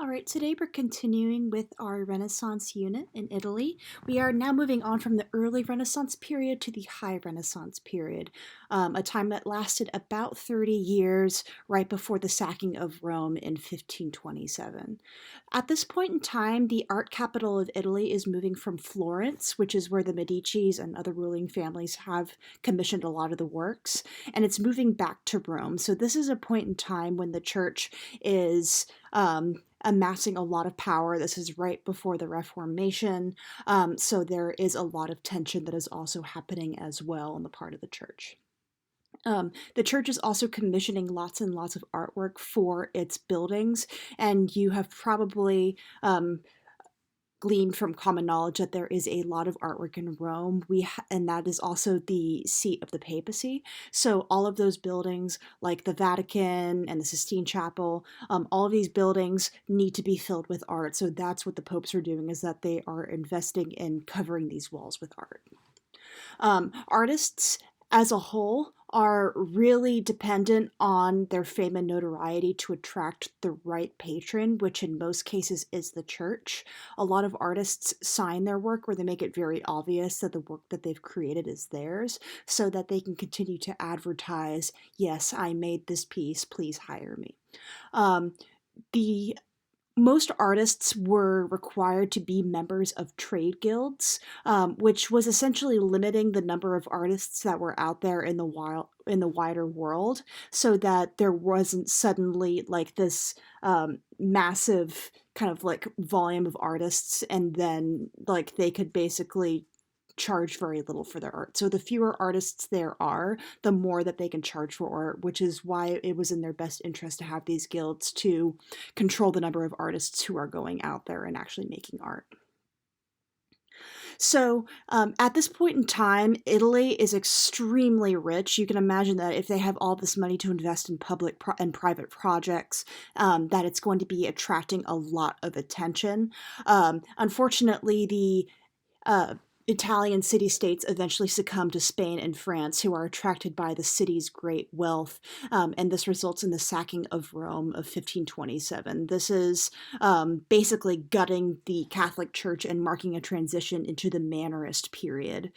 All right, today we're continuing with our Renaissance unit in Italy. We are now moving on from the early Renaissance period to the High Renaissance period, a time that lasted about 30 years right before the sacking of Rome in 1527. At this point in time, the art capital of Italy is moving from Florence, which is where the Medicis and other ruling families have commissioned a lot of the works, and it's moving back to Rome. So this is a point in time when the church is amassing a lot of power. This is right before the Reformation, so there is a lot of tension that is also happening as well on the part of the church. The church is also commissioning lots and lots of artwork for its buildings, and you have probably gleaned from common knowledge that there is a lot of artwork in Rome. And that is also the seat of the papacy. So all of those buildings, like the Vatican and the Sistine Chapel, all of these buildings need to be filled with art. So that's what the popes are doing, is that they are investing in covering these walls with art. Artists as a whole are really dependent on their fame and notoriety to attract the right patron, which in most cases is the church. A lot of artists sign their work where they make it very obvious that the work that they've created is theirs, so that they can continue to advertise, yes, I made this piece, please hire me. Most artists were required to be members of trade guilds, which was essentially limiting the number of artists that were out there in the wider world, so that there wasn't suddenly like this massive kind of like volume of artists, and then like they could basically charge very little for their art. So the fewer artists there are, the more that they can charge for art, which is why it was in their best interest to have these guilds to control the number of artists who are going out there and actually making art. So at this point in time, Italy is extremely rich. You can imagine that if they have all this money to invest in public and private projects, that it's going to be attracting a lot of attention. Unfortunately, the Italian city-states eventually succumb to Spain and France, who are attracted by the city's great wealth, and this results in the sacking of Rome of 1527. This is basically gutting the Catholic Church and marking a transition into the Mannerist period,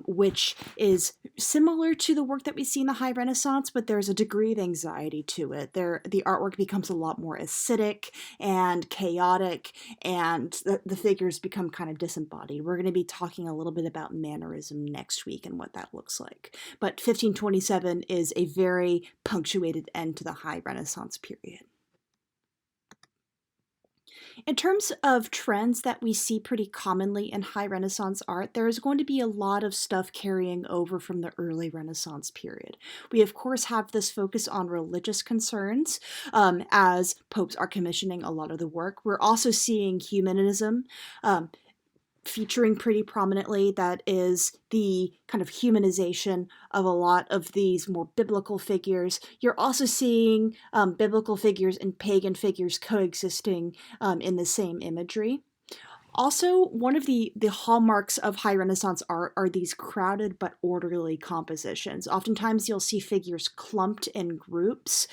which is similar to the work that we see in the High Renaissance, but there's a degree of anxiety to it. The artwork becomes a lot more acidic and chaotic, and the figures become kind of disembodied. We're going to be talking a little bit about mannerism next week and what that looks like. But 1527 is a very punctuated end to the High Renaissance period. In terms of trends that we see pretty commonly in High Renaissance art, there is going to be a lot of stuff carrying over from the early Renaissance period. We, of course, have this focus on religious concerns, as popes are commissioning a lot of the work. We're also seeing humanism featuring pretty prominently. That is the kind of humanization of a lot of these more biblical figures. You're also seeing biblical figures and pagan figures coexisting in the same imagery. Also, one of the hallmarks of High Renaissance art are these crowded but orderly compositions. Oftentimes you'll see figures clumped in groups,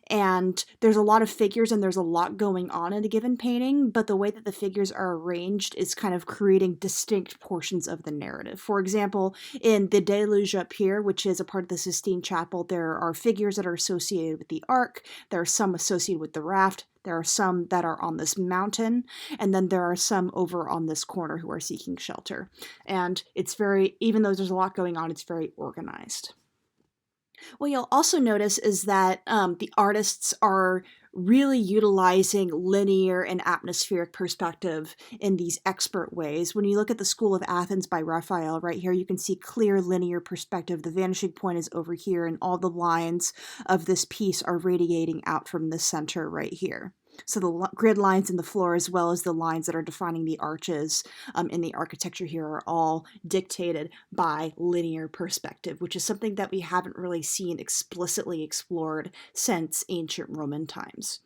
and there's a lot of figures and there's a lot going on in a given painting, but the way that the figures are arranged is kind of creating distinct portions of the narrative. For example, in the Deluge up here, which is a part of the Sistine Chapel, there are figures that are associated with the ark, there are some associated with the raft, there are some that are on this mountain, and then there are some over on this corner who are seeking shelter. And it's very, even though there's a lot going on, it's very organized. What you'll also notice is that the artists are really utilizing linear and atmospheric perspective in these expert ways. When you look at the School of Athens by Raphael, right here, you can see clear linear perspective. The vanishing point is over here, and all the lines of this piece are radiating out from the center right here. So the grid lines in the floor, as well as the lines that are defining the arches in the architecture here, are all dictated by linear perspective, which is something that we haven't really seen explicitly explored since ancient Roman times.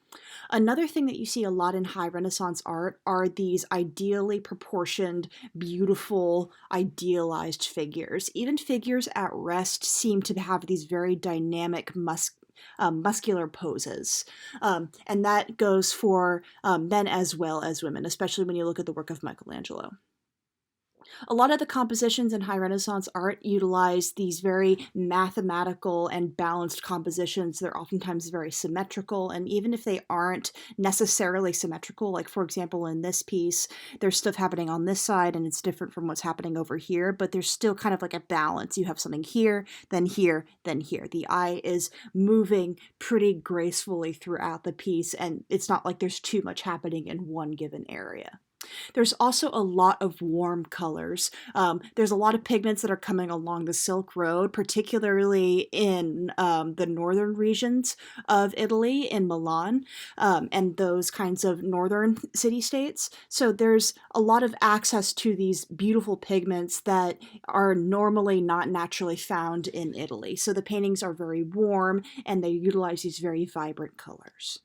Another thing that you see a lot in High Renaissance art are these ideally proportioned, beautiful, idealized figures. Even figures at rest seem to have these very dynamic muscular poses. And that goes for men as well as women, especially when you look at the work of Michelangelo. A lot of the compositions in high Renaissance art utilize these very mathematical and balanced compositions. They're oftentimes very symmetrical, and even if they aren't necessarily symmetrical, like for example in this piece, there's stuff happening on this side and it's different from what's happening over here, but there's still kind of like a balance. You have something here, then here, then here. The eye is moving pretty gracefully throughout the piece, and it's not like there's too much happening in one given area. There's also a lot of warm colors. There's a lot of pigments that are coming along the Silk Road, particularly in the northern regions of Italy, in Milan, and those kinds of northern city-states. So there's a lot of access to these beautiful pigments that are normally not naturally found in Italy. So the paintings are very warm and they utilize these very vibrant colors.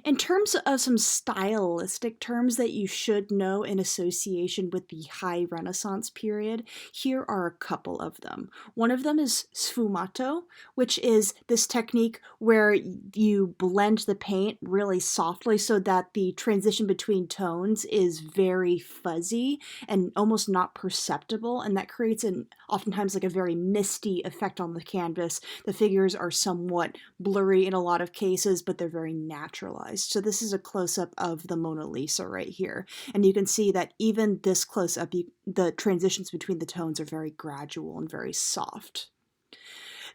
In terms of some stylistic terms that you should know in association with the High Renaissance period, here are a couple of them. One of them is sfumato, which is this technique where you blend the paint really softly so that the transition between tones is very fuzzy and almost not perceptible, and that creates oftentimes like a very misty effect on the canvas. The figures are somewhat blurry in a lot of cases, but they're very naturalized. So this is a close-up of the Mona Lisa right here. And you can see that even this close-up, the transitions between the tones are very gradual and very soft.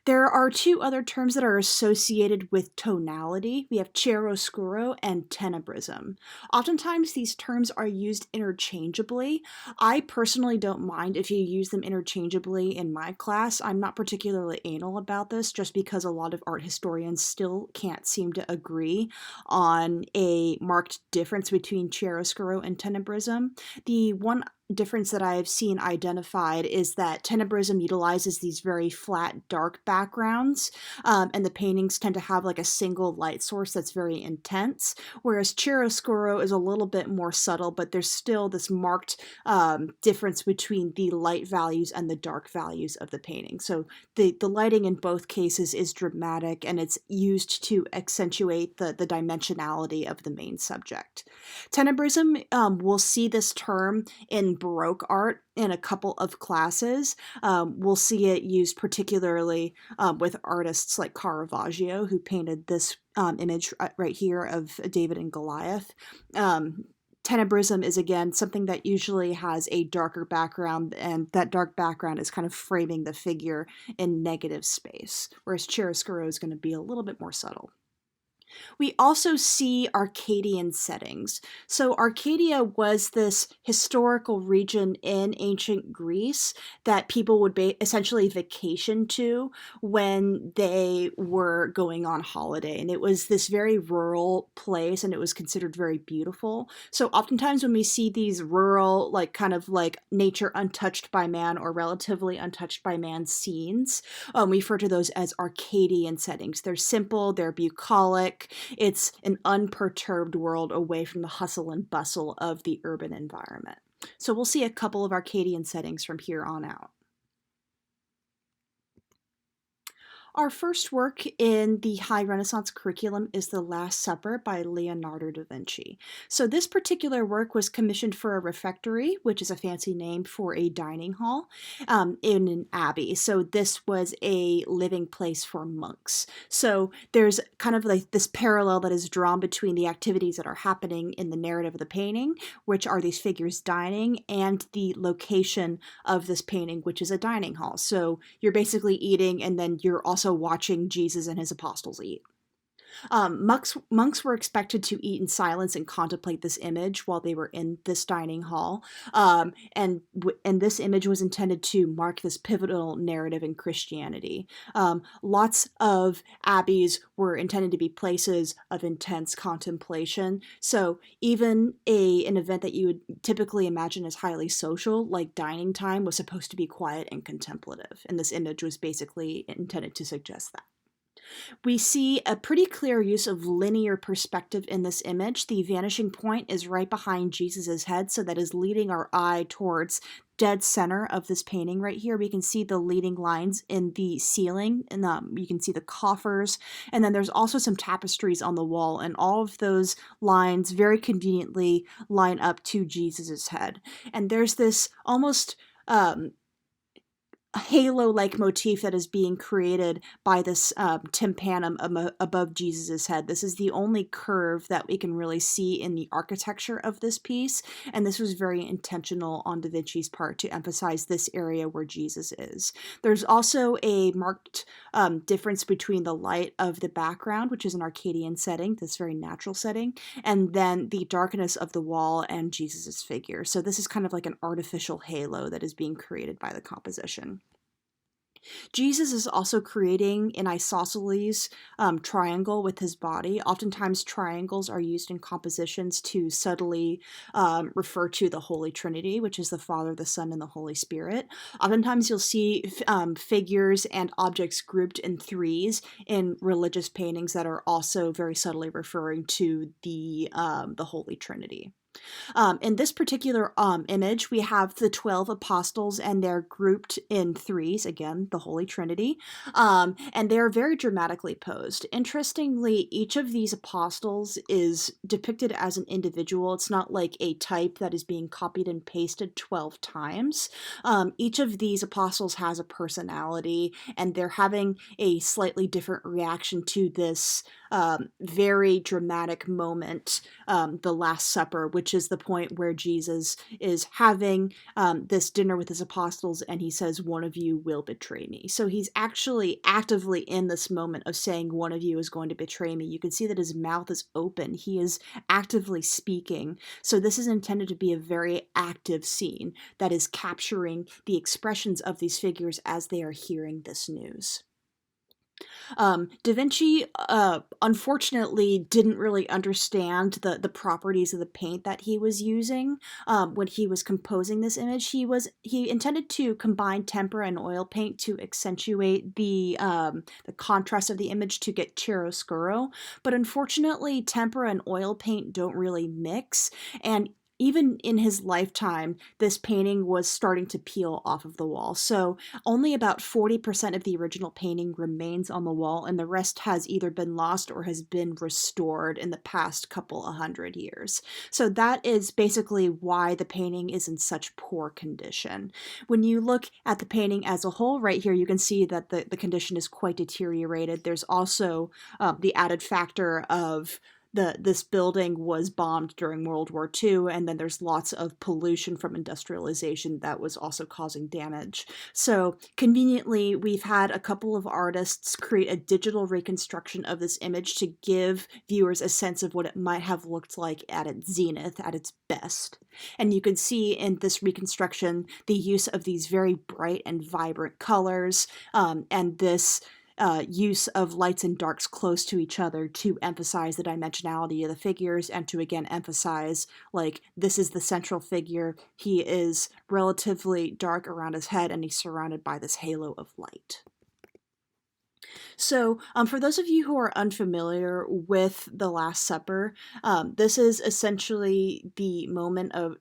There are two other terms that are associated with tonality. We have chiaroscuro and tenebrism. Oftentimes these terms are used interchangeably. I personally don't mind if you use them interchangeably in my class. I'm not particularly anal about this just because a lot of art historians still can't seem to agree on a marked difference between chiaroscuro and tenebrism. The one difference that I've seen identified is that tenebrism utilizes these very flat, dark backgrounds, and the paintings tend to have like a single light source that's very intense, whereas chiaroscuro is a little bit more subtle, but there's still this marked difference between the light values and the dark values of the painting. So the lighting in both cases is dramatic, and it's used to accentuate the dimensionality of the main subject. Tenebrism, we'll see this term in Baroque art in a couple of classes. We'll see it used particularly with artists like Caravaggio, who painted this image right here of David and Goliath. Tenebrism is, again, something that usually has a darker background, and that dark background is kind of framing the figure in negative space, whereas chiaroscuro is going to be a little bit more subtle. We also see Arcadian settings. So Arcadia was this historical region in ancient Greece that people would essentially vacation to when they were going on holiday. And it was this very rural place, and it was considered very beautiful. So oftentimes when we see these rural, like kind of like nature untouched by man or relatively untouched by man scenes, we refer to those as Arcadian settings. They're simple, they're bucolic. It's an unperturbed world away from the hustle and bustle of the urban environment. So we'll see a couple of Arcadian settings from here on out. Our first work in the High Renaissance curriculum is The Last Supper by Leonardo da Vinci. So this particular work was commissioned for a refectory, which is a fancy name for a dining hall, in an abbey. So this was a living place for monks. So there's kind of like this parallel that is drawn between the activities that are happening in the narrative of the painting, which are these figures dining, and the location of this painting, which is a dining hall. So you're basically eating, and then you're also watching Jesus and his apostles eat. Monks were expected to eat in silence and contemplate this image while they were in this dining hall, and this image was intended to mark this pivotal narrative in Christianity. Lots of abbeys were intended to be places of intense contemplation, so even an event that you would typically imagine as highly social, like dining time, was supposed to be quiet and contemplative, and this image was basically intended to suggest that. We see a pretty clear use of linear perspective in this image. The vanishing point is right behind Jesus's head, so that is leading our eye towards dead center of this painting right here, we can see the leading lines in the ceiling, and you can see the coffers, and then there's also some tapestries on the wall, and all of those lines very conveniently line up to Jesus's head. And there's this almost halo-like motif that is being created by this tympanum above Jesus's head. This is the only curve that we can really see in the architecture of this piece, and this was very intentional on Da Vinci's part to emphasize this area where Jesus is. There's also a marked difference between the light of the background, which is an Arcadian setting, this very natural setting, and then the darkness of the wall and Jesus's figure. So this is kind of like an artificial halo that is being created by the composition. Jesus is also creating an isosceles triangle with his body. Oftentimes, triangles are used in compositions to subtly refer to the Holy Trinity, which is the Father, the Son, and the Holy Spirit. Oftentimes, you'll see figures and objects grouped in threes in religious paintings that are also very subtly referring to the Holy Trinity. In this particular image, we have the 12 apostles, and they're grouped in threes, again, the Holy Trinity, and they're very dramatically posed. Interestingly, each of these apostles is depicted as an individual. It's not like a type that is being copied and pasted 12 times. Each of these apostles has a personality, and they're having a slightly different reaction to this very dramatic moment, the Last Supper, which is the point where Jesus is having this dinner with his apostles, and he says, "One of you will betray me." So he's actually actively in this moment of saying, "One of you is going to betray me." You can see that his mouth is open. He is actively speaking. So this is intended to be a very active scene that is capturing the expressions of these figures as they are hearing this news. Da Vinci, unfortunately, didn't really understand the properties of the paint that he was using when he was composing this image. He intended to combine tempera and oil paint to accentuate the contrast of the image to get chiaroscuro, but unfortunately, tempera and oil paint don't really mix, and even in his lifetime, this painting was starting to peel off of the wall. So only about 40% of the original painting remains on the wall, and the rest has either been lost or has been restored in the past couple of 100 years. So that is basically why the painting is in such poor condition. When you look at the painting as a whole, right here, you can see that the condition is quite deteriorated. There's also the added factor of this building was bombed during World War II, and then there's lots of pollution from industrialization that was also causing damage. So conveniently, we've had a couple of artists create a digital reconstruction of this image to give viewers a sense of what it might have looked like at its zenith, at its best. And you can see in this reconstruction the use of these very bright and vibrant colors, and this use of lights and darks close to each other to emphasize the dimensionality of the figures, and to again emphasize, like, this is the central figure. He is relatively dark around his head, and he's surrounded by this halo of light. So for those of you who are unfamiliar with the Last Supper, this is essentially the moment of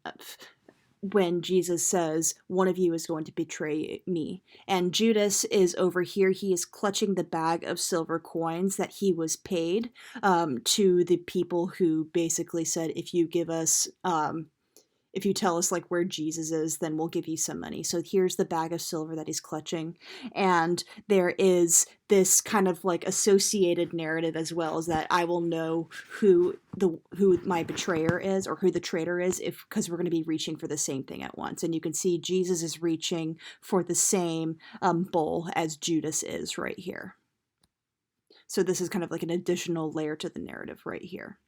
when Jesus says, "One of you is going to betray me." And Judas is over here. He is clutching the bag of silver coins that he was paid to the people who basically said, if you give us if you tell us like where Jesus is, then we'll give you some money. So here's the bag of silver that he's clutching. And there is this kind of like associated narrative as well, as that I will know who my betrayer is, or who the traitor is, because we're going to be reaching for the same thing at once. And you can see Jesus is reaching for the same bowl as Judas is right here. So this is kind of like an additional layer to the narrative right here.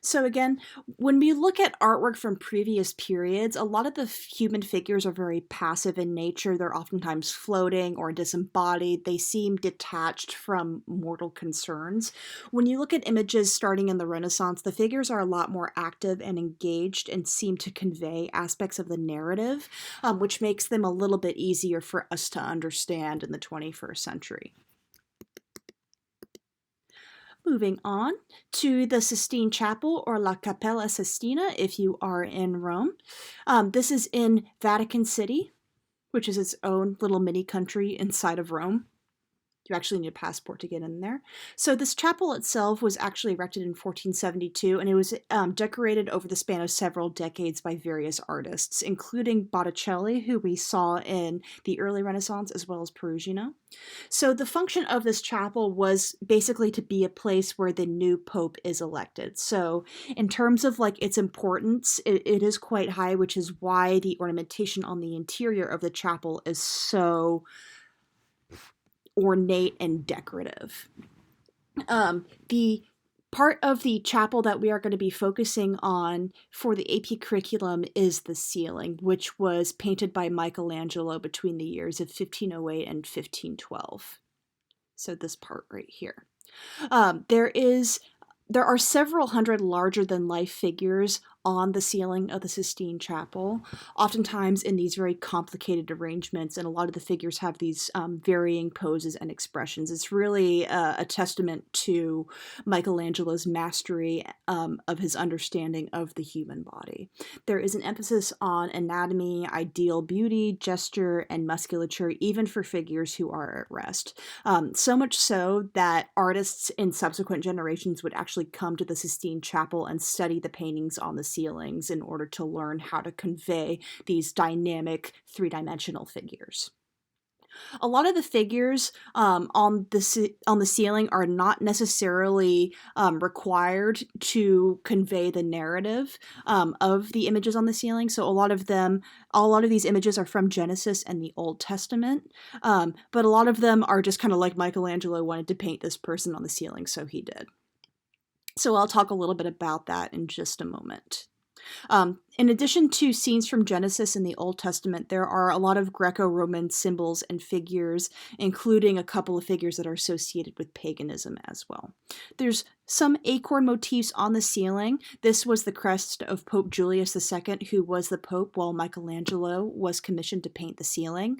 So again, when we look at artwork from previous periods, a lot of the human figures are very passive in nature. They're oftentimes floating or disembodied. They seem detached from mortal concerns. When you look at images starting in the Renaissance, the figures are a lot more active and engaged and seem to convey aspects of the narrative, which makes them a little bit easier for us to understand in the 21st century. Moving on to the Sistine Chapel, or La Cappella Sistina if you are in Rome. This is in Vatican City, which is its own little mini country inside of Rome. You actually need a passport to get in there. So this chapel itself was actually erected in 1472, and it was decorated over the span of several decades by various artists, including Botticelli, who we saw in the early Renaissance, as well as Perugino. So the function of this chapel was basically to be a place where the new pope is elected. So in terms of like its importance, it is quite high, which is why the ornamentation on the interior of the chapel is so ornate and decorative. The part of the chapel that we are going to be focusing on for the AP curriculum is the ceiling, which was painted by Michelangelo between the years of 1508 and 1512. So this part right here. There are several hundred larger-than-life figures on the ceiling of the Sistine Chapel, oftentimes in these very complicated arrangements, and a lot of the figures have these varying poses and expressions. It's really a testament to Michelangelo's mastery of his understanding of the human body. There is an emphasis on anatomy, ideal beauty, gesture, and musculature, even for figures who are at rest. So much so that artists in subsequent generations would actually come to the Sistine Chapel and study the paintings on the ceilings in order to learn how to convey these dynamic three-dimensional figures. A lot of the figures on the ceiling are not necessarily required to convey the narrative of the images on the ceiling. So a lot of these images are from Genesis and the Old Testament, but a lot of them are just kind of like Michelangelo wanted to paint this person on the ceiling, so he did. So I'll talk a little bit about that in just a moment. In addition to scenes from Genesis in the Old Testament, there are a lot of Greco-Roman symbols and figures, including a couple of figures that are associated with paganism as well. There's some acorn motifs on the ceiling. This was the crest of Pope Julius II, who was the Pope while Michelangelo was commissioned to paint the ceiling.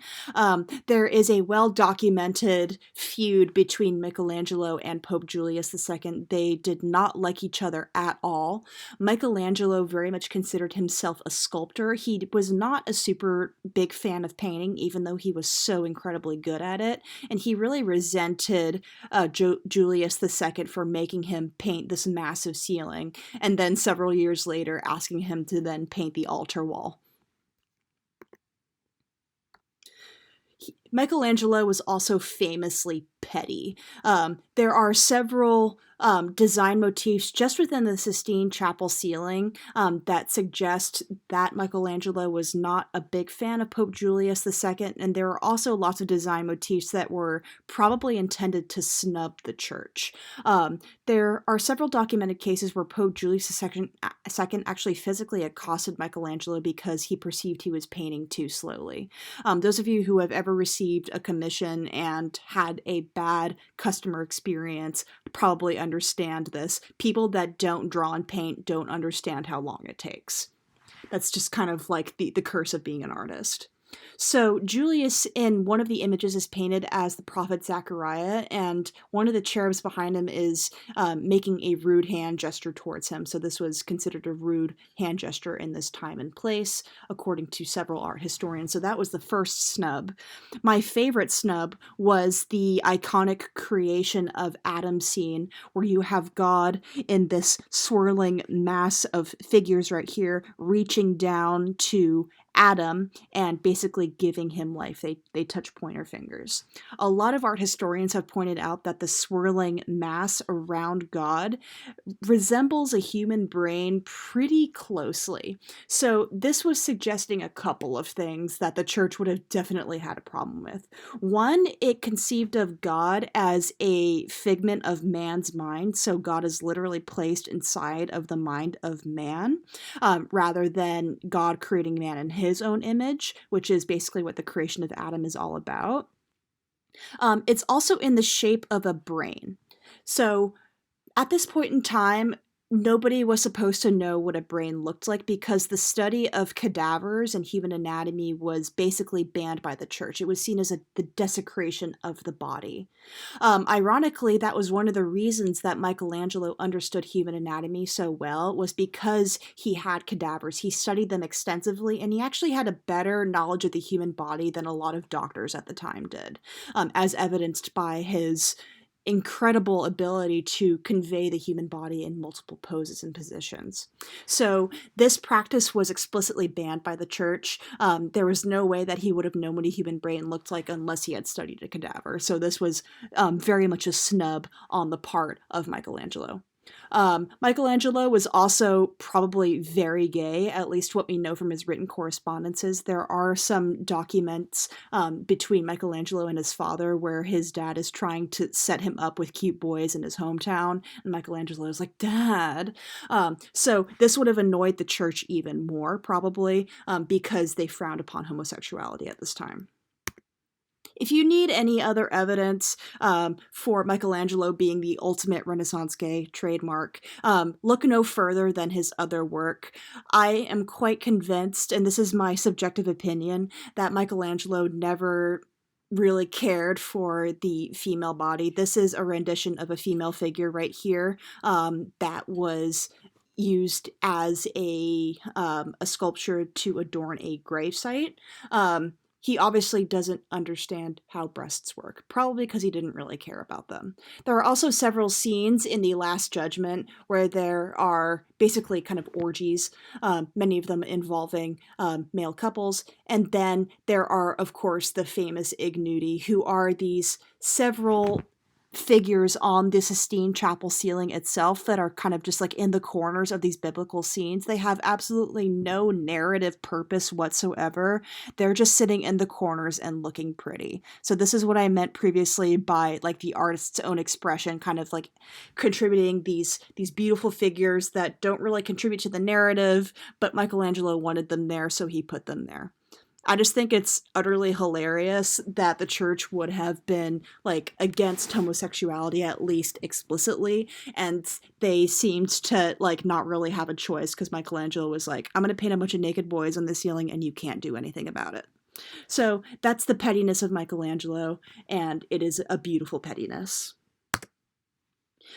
There is a well-documented feud between Michelangelo and Pope Julius II. They did not like each other at all. Michelangelo very much considered himself a sculptor. He was not a super big fan of painting, even though he was so incredibly good at it, and he really resented Julius II for making him paint this massive ceiling, and then several years later asking him to then paint the altar wall. Michelangelo was also famously petty. There are several design motifs just within the Sistine Chapel ceiling that suggest that Michelangelo was not a big fan of Pope Julius II, and there are also lots of design motifs that were probably intended to snub the church. There are several documented cases where Pope Julius II actually physically accosted Michelangelo because he perceived he was painting too slowly. Those of you who have ever received a commission and had a bad customer experience probably understand this. People that don't draw and paint don't understand how long it takes. That's just kind of like the curse of being an artist. So Julius in one of the images is painted as the prophet Zechariah, and one of the cherubs behind him is making a rude hand gesture towards him. So this was considered a rude hand gesture in this time and place, according to several art historians. So that was the first snub. My favorite snub was the iconic creation of Adam scene, where you have God in this swirling mass of figures right here, reaching down to Adam and basically giving him life. They touch pointer fingers. A lot of art historians have pointed out that the swirling mass around God resembles a human brain pretty closely. So this was suggesting a couple of things that the church would have definitely had a problem with. One, it conceived of God as a figment of man's mind, so God is literally placed inside of the mind of man, rather than God creating man in his own image, which is basically what the creation of Adam is all about. It's also in the shape of a brain. So at this point in time, nobody was supposed to know what a brain looked like because the study of cadavers and human anatomy was basically banned by the church. It was seen as the desecration of the body. Ironically, that was one of the reasons that Michelangelo understood human anatomy so well, was because he had cadavers. He studied them extensively, and he actually had a better knowledge of the human body than a lot of doctors at the time did, as evidenced by his incredible ability to convey the human body in multiple poses and positions. So this practice was explicitly banned by the church. There was no way that he would have known what a human brain looked like unless he had studied a cadaver. So this was very much a snub on the part of Michelangelo. Michelangelo was also probably very gay, at least what we know from his written correspondences. There are some documents between Michelangelo and his father where his dad is trying to set him up with cute boys in his hometown, and Michelangelo is like, Dad. So this would have annoyed the church even more, probably, because they frowned upon homosexuality at this time. If you need any other evidence for Michelangelo being the ultimate Renaissance gay trademark, look no further than his other work. I am quite convinced, and this is my subjective opinion, that Michelangelo never really cared for the female body. This is a rendition of a female figure right here that was used as a sculpture to adorn a gravesite. He obviously doesn't understand how breasts work, probably because he didn't really care about them. There are also several scenes in the Last Judgment where there are basically kind of orgies, many of them involving male couples. And then there are, of course, the famous Ignudi, who are these several figures on the Sistine Chapel ceiling itself that are kind of just like in the corners of these biblical scenes. They have absolutely no narrative purpose whatsoever. They're just sitting in the corners and looking pretty. So this is what I meant previously by like the artist's own expression, kind of like contributing these beautiful figures that don't really contribute to the narrative, but Michelangelo wanted them there, so he put them there. I just think it's utterly hilarious that the church would have been like against homosexuality, at least explicitly, and they seemed to like not really have a choice because Michelangelo was like, I'm going to paint a bunch of naked boys on the ceiling and you can't do anything about it. So that's the pettiness of Michelangelo, and it is a beautiful pettiness.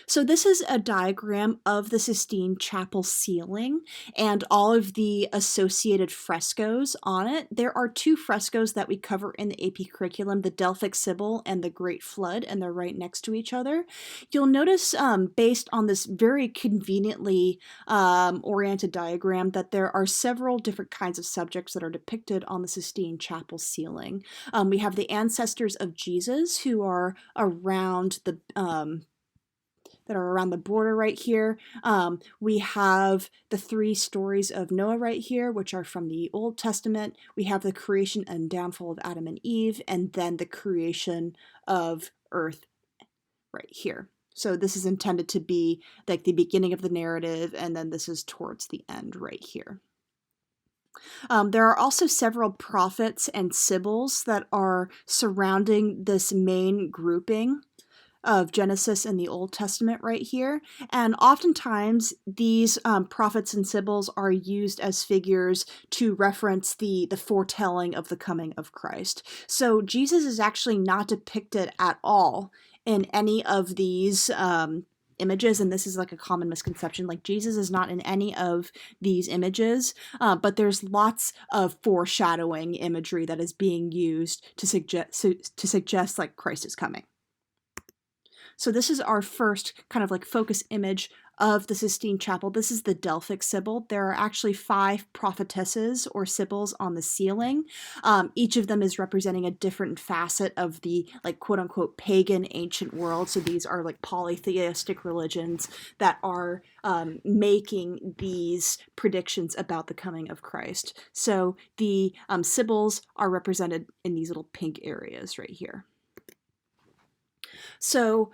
So this is a diagram of the Sistine Chapel ceiling and all of the associated frescoes on it. There are two frescoes that we cover in the AP curriculum, the Delphic Sybil and the Great Flood, and they're right next to each other. You'll notice, based on this very conveniently oriented diagram, that there are several different kinds of subjects that are depicted on the Sistine Chapel ceiling. We have the ancestors of Jesus, who are around the border right here. We have the three stories of Noah right here, which are from the Old Testament. We have the creation and downfall of Adam and Eve, and then the creation of Earth right here. So this is intended to be like the beginning of the narrative, and then this is towards the end right here. There are also several prophets and sibyls that are surrounding this main grouping of Genesis and the Old Testament right here. And oftentimes these prophets and sibyls are used as figures to reference the foretelling of the coming of Christ. So Jesus is actually not depicted at all in any of these images, and this is like a common misconception, like Jesus is not in any of these images, but there's lots of foreshadowing imagery that is being used to suggest like Christ is coming. So this is our first kind of like focus image of the Sistine Chapel. This is the Delphic Sybil. There are actually 5 prophetesses or sibyls on the ceiling. Each of them is representing a different facet of the like quote unquote pagan ancient world. So these are like polytheistic religions that are making these predictions about the coming of Christ. So the sibyls are represented in these little pink areas right here. So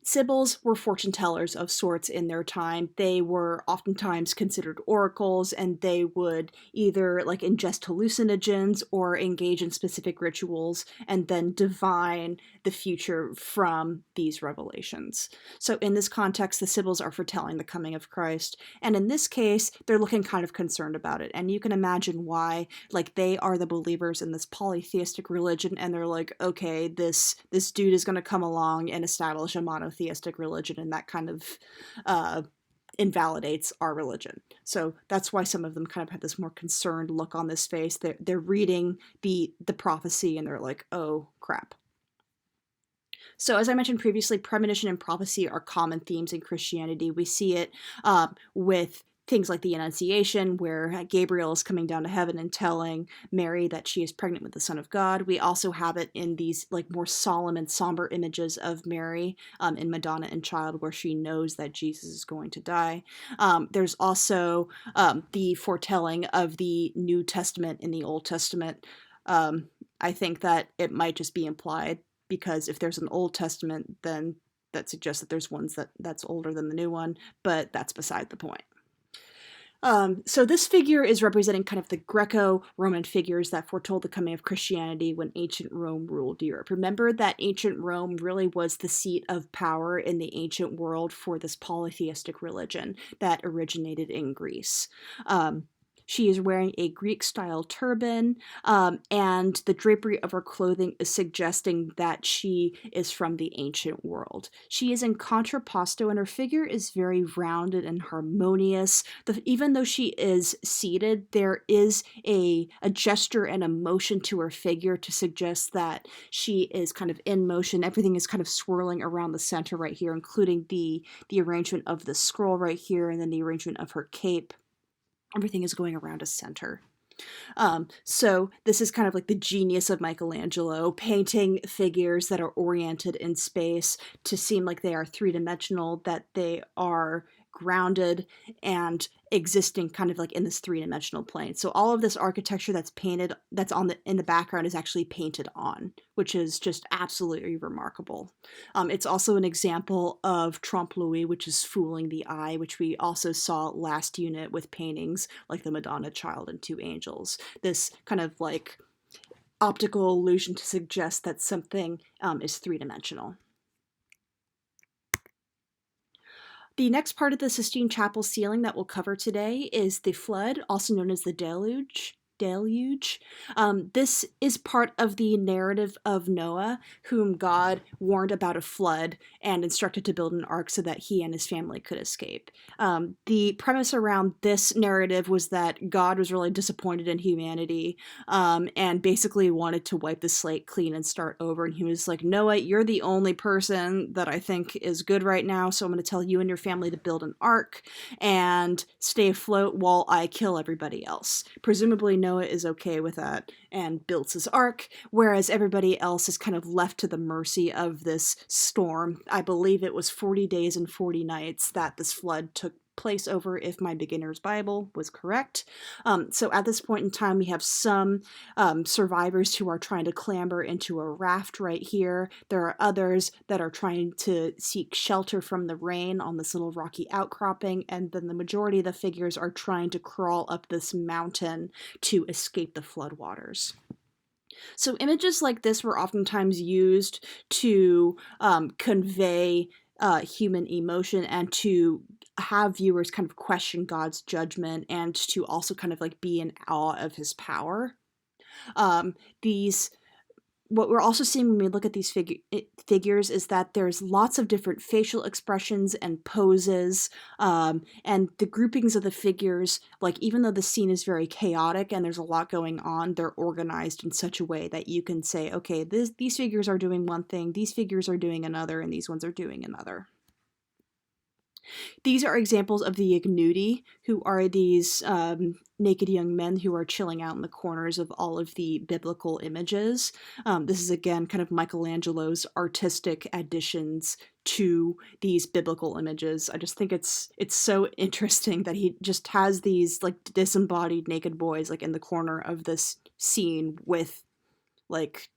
Sibyls were fortune tellers of sorts in their time. They were oftentimes considered oracles, and they would either like ingest hallucinogens or engage in specific rituals and then divine the future from these revelations. So in this context, the Sibyls are foretelling the coming of Christ, and in this case, they're looking kind of concerned about it. And you can imagine why. Like, they are the believers in this polytheistic religion, and they're like, okay, this dude is going to come along and establish a monotheistic religion, and that kind of invalidates our religion. So that's why some of them kind of have this more concerned look on this face. They're reading the prophecy, and they're like, oh crap. So, as I mentioned previously, premonition and prophecy are common themes in Christianity. We see it with things like the Annunciation, where Gabriel is coming down to heaven and telling Mary that she is pregnant with the Son of God. We also have it in these like more solemn and somber images of Mary in Madonna and Child, where she knows that Jesus is going to die. There's also the foretelling of the New Testament in the Old Testament. I think that it might just be implied, because if there's an Old Testament, then that suggests that there's ones that's older than the new one, but that's beside the point. So this figure is representing kind of the Greco-Roman figures that foretold the coming of Christianity when ancient Rome ruled Europe. Remember that ancient Rome really was the seat of power in the ancient world for this polytheistic religion that originated in Greece. She is wearing a Greek-style turban, and the drapery of her clothing is suggesting that she is from the ancient world. She is in contrapposto, and her figure is very rounded and harmonious. Even though she is seated, there is a gesture and a motion to her figure to suggest that she is kind of in motion. Everything is kind of swirling around the center right here, including the arrangement of the scroll right here, and then the arrangement of her cape. Everything is going around a center. So this is kind of like the genius of Michelangelo, painting figures that are oriented in space to seem like they are three-dimensional, that they are grounded and existing kind of like in this three-dimensional plane. So all of this architecture that's painted, that's in the background, is actually painted on, which is just absolutely remarkable. It's also an example of trompe-l'oeil, which is fooling the eye, which we also saw last unit with paintings like the Madonna, Child, and Two Angels. This kind of like optical illusion to suggest that something is three-dimensional. The next part of the Sistine Chapel ceiling that we'll cover today is the flood, also known as the deluge. This is part of the narrative of Noah, whom God warned about a flood and instructed to build an ark so that he and his family could escape. The premise around this narrative was that God was really disappointed in humanity and basically wanted to wipe the slate clean and start over. And he was like, Noah, you're the only person that I think is good right now, so I'm going to tell you and your family to build an ark and stay afloat while I kill everybody else. Presumably Noah is okay with that and builds his ark, whereas everybody else is kind of left to the mercy of this storm. I believe it was 40 days and 40 nights that this flood took place over, if my beginner's Bible was correct. So at this point in time, we have some survivors who are trying to clamber into a raft right here. There are others that are trying to seek shelter from the rain on this little rocky outcropping, and then the majority of the figures are trying to crawl up this mountain to escape the floodwaters. So images like this were oftentimes used to convey human emotion and to have viewers kind of question God's judgment and to also kind of like be in awe of his power. What we're also seeing when we look at these figures is that there's lots of different facial expressions and poses, and the groupings of the figures, like even though the scene is very chaotic and there's a lot going on, they're organized in such a way that you can say, okay, these figures are doing one thing, these figures are doing another, and these ones are doing another. These are examples of the ignudi, who are these naked young men who are chilling out in the corners of all of the biblical images. This is, again, kind of Michelangelo's artistic additions to these biblical images. I just think it's so interesting that he just has these like disembodied naked boys like in the corner of this scene with like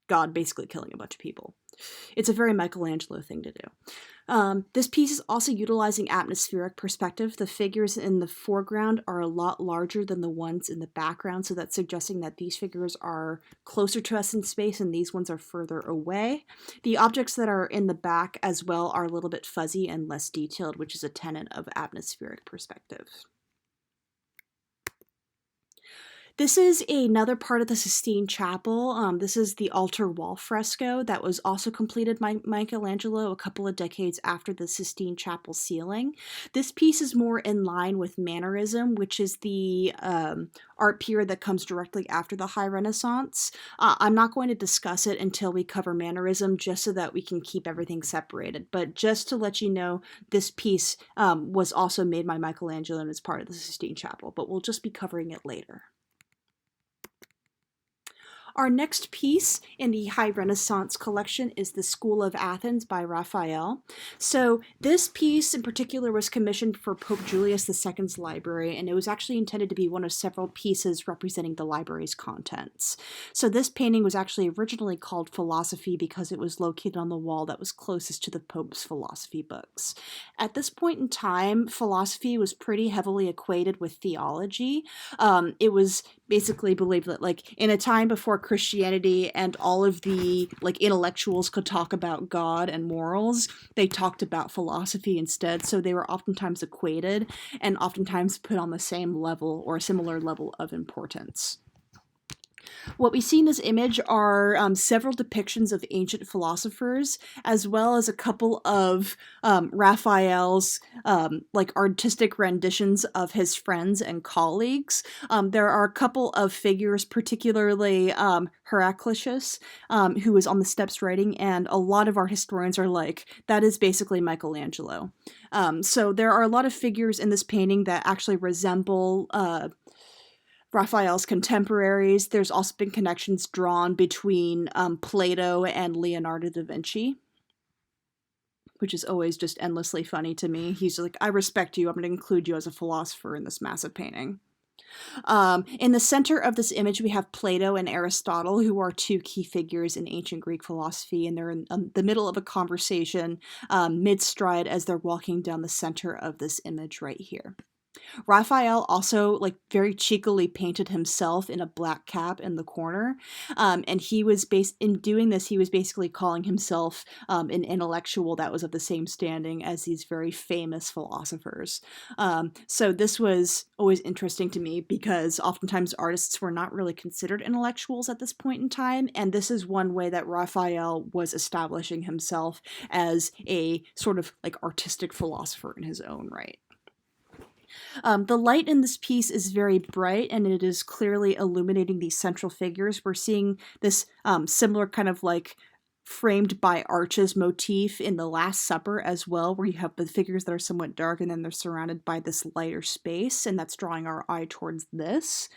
God basically killing a bunch of people. It's a very Michelangelo thing to do. This piece is also utilizing atmospheric perspective. The figures in the foreground are a lot larger than the ones in the background, so that's suggesting that these figures are closer to us in space and these ones are further away. The objects that are in the back as well are a little bit fuzzy and less detailed, which is a tenet of atmospheric perspective. This is another part of the Sistine Chapel. This is the altar wall fresco that was also completed by Michelangelo a couple of decades after the Sistine Chapel ceiling. This piece is more in line with Mannerism, which is the art period that comes directly after the High Renaissance. I'm not going to discuss it until we cover Mannerism, just so that we can keep everything separated. But just to let you know, this piece was also made by Michelangelo and is part of the Sistine Chapel, but we'll just be covering it later. Our next piece in the High Renaissance collection is the School of Athens by Raphael. So this piece in particular was commissioned for Pope Julius II's library, and it was actually intended to be one of several pieces representing the library's contents. So this painting was actually originally called Philosophy because it was located on the wall that was closest to the Pope's philosophy books. At this point in time, philosophy was pretty heavily equated with theology. It was basically believed that, like, in a time before Christianity and all of the, like, intellectuals could talk about God and morals, they talked about philosophy instead, so they were oftentimes equated and oftentimes put on the same level or a similar level of importance. What we see in this image are several depictions of ancient philosophers, as well as a couple of Raphael's like artistic renditions of his friends and colleagues. There are a couple of figures, particularly Heraclitus, who is on the steps writing, and a lot of art historians are like, that is basically Michelangelo. So there are a lot of figures in this painting that actually resemble Raphael's contemporaries. There's also been connections drawn between Plato and Leonardo da Vinci, which is always just endlessly funny to me. He's like, I respect you. I'm going to include you as a philosopher in this massive painting. In the center of this image, we have Plato and Aristotle, who are two key figures in ancient Greek philosophy, and they're in the middle of a conversation, mid-stride, as they're walking down the center of this image right here. Raphael also, like, very cheekily painted himself in a black cap in the corner, and he was in doing this, he was basically calling himself an intellectual that was of the same standing as these very famous philosophers. So this was always interesting to me because oftentimes artists were not really considered intellectuals at this point in time, and this is one way that Raphael was establishing himself as a sort of like artistic philosopher in his own right. The light in this piece is very bright, and it is clearly illuminating these central figures. We're seeing this similar kind of like framed by arches motif in the Last Supper as well, where you have the figures that are somewhat dark and then they're surrounded by this lighter space, and that's drawing our eye towards this.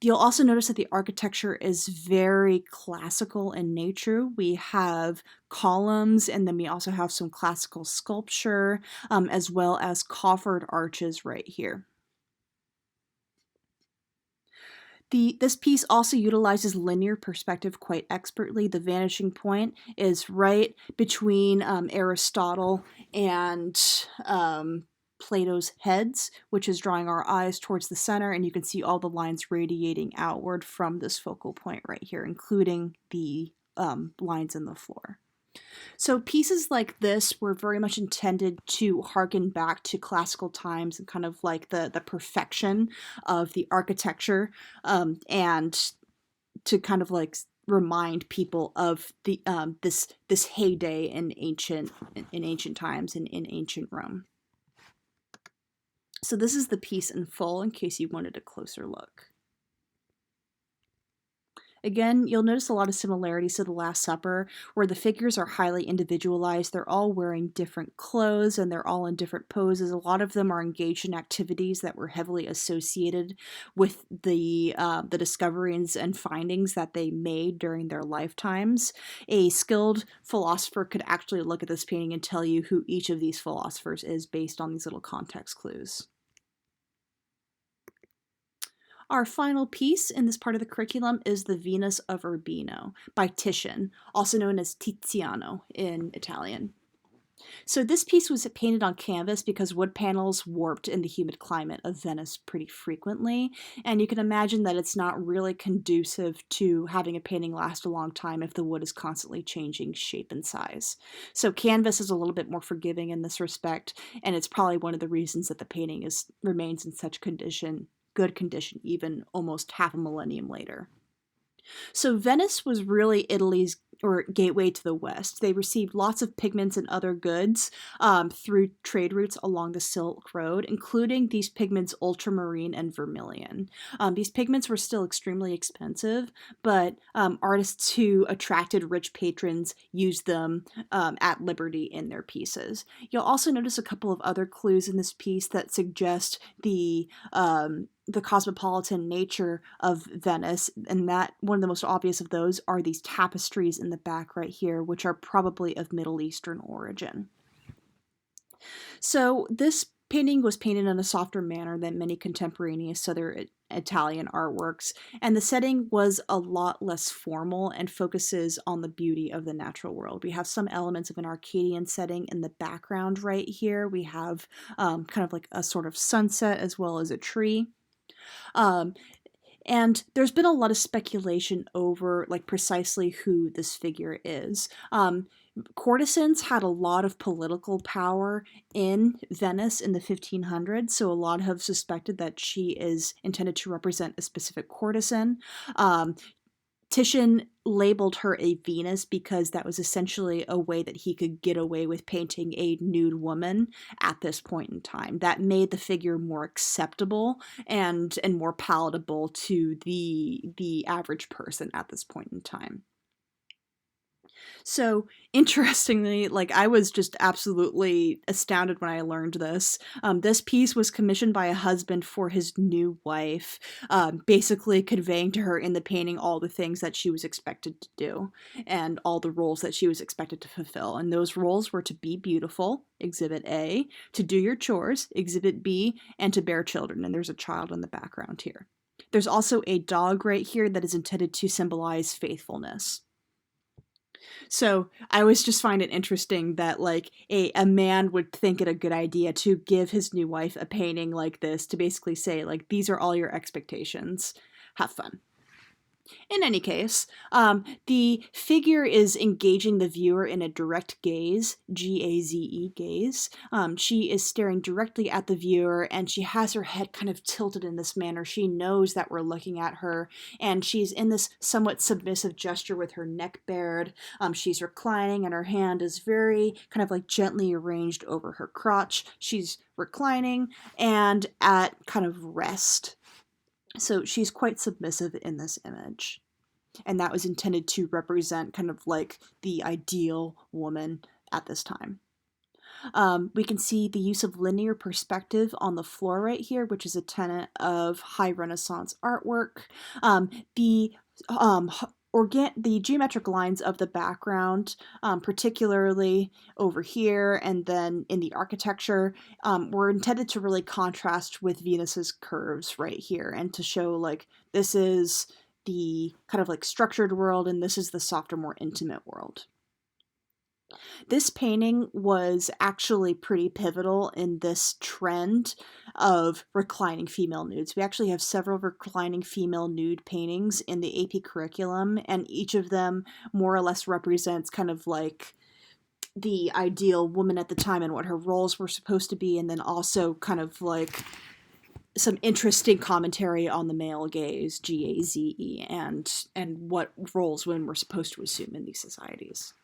You'll also notice that the architecture is very classical in nature. We have columns, and then we also have some classical sculpture, as well as coffered arches right here. This piece also utilizes linear perspective quite expertly. The vanishing point is right between Aristotle and Plato's heads, which is drawing our eyes towards the center, and you can see all the lines radiating outward from this focal point right here, including the lines in the floor. So pieces like this were very much intended to harken back to classical times and kind of like the perfection of the architecture, and to kind of like remind people of the this heyday in ancient times and in ancient Rome. So this is the piece in full in case you wanted a closer look. Again, you'll notice a lot of similarities to the Last Supper, where the figures are highly individualized. They're all wearing different clothes, and they're all in different poses. A lot of them are engaged in activities that were heavily associated with the discoveries and findings that they made during their lifetimes. A skilled philosopher could actually look at this painting and tell you who each of these philosophers is based on these little context clues. Our final piece in this part of the curriculum is the Venus of Urbino by Titian, also known as Tiziano in Italian. So this piece was painted on canvas because wood panels warped in the humid climate of Venice pretty frequently, and you can imagine that it's not really conducive to having a painting last a long time if the wood is constantly changing shape and size. So canvas is a little bit more forgiving in this respect, and it's probably one of the reasons that the painting remains in such good condition, even almost half a millennium later. So Venice was really Italy's gateway to the West. They received lots of pigments and other goods through trade routes along the Silk Road, including these pigments ultramarine and vermilion. These pigments were still extremely expensive, but artists who attracted rich patrons used them at liberty in their pieces. You'll also notice a couple of other clues in this piece that suggest the cosmopolitan nature of Venice, and that one of the most obvious of those are these tapestries in the back right here, which are probably of Middle Eastern origin. So this painting was painted in a softer manner than many contemporaneous other Italian artworks, and the setting was a lot less formal and focuses on the beauty of the natural world. We have some elements of an Arcadian setting in the background right here. We have kind of like a sort of sunset as well as a tree. And there's been a lot of speculation over like precisely who this figure is. Courtesans had a lot of political power in Venice in the 1500s, so a lot have suspected that she is intended to represent a specific courtesan. Titian labeled her a Venus because that was essentially a way that he could get away with painting a nude woman at this point in time. That made the figure more acceptable and more palatable to the average person at this point in time. So interestingly, like I was just absolutely astounded when I learned this. This piece was commissioned by a husband for his new wife, basically conveying to her in the painting all the things that she was expected to do and all the roles that she was expected to fulfill. And those roles were to be beautiful, Exhibit A, to do your chores, Exhibit B, and to bear children. And there's a child in the background here. There's also a dog right here that is intended to symbolize faithfulness. So I always just find it interesting that like a man would think it a good idea to give his new wife a painting like this to basically say like, these are all your expectations. Have fun. In any case, the figure is engaging the viewer in a direct gaze, G-A-Z-E, gaze. She is staring directly at the viewer, and she has her head kind of tilted in this manner. She knows that we're looking at her, and she's in this somewhat submissive gesture with her neck bared. She's reclining, and her hand is very kind of like gently arranged over her crotch. She's reclining and at kind of rest. So she's quite submissive in this image. And that was intended to represent kind of like the ideal woman at this time. We can see the use of linear perspective on the floor right here, which is a tenet of high Renaissance artwork. The geometric lines of the background, particularly over here and then in the architecture, were intended to really contrast with Venus's curves right here and to show like this is the kind of like structured world and this is the softer, more intimate world. This painting was actually pretty pivotal in this trend of reclining female nudes. We actually have several reclining female nude paintings in the AP curriculum, and each of them more or less represents kind of like the ideal woman at the time and what her roles were supposed to be, and then also kind of like some interesting commentary on the male gaze, G-A-Z-E, and what roles women were supposed to assume in these societies.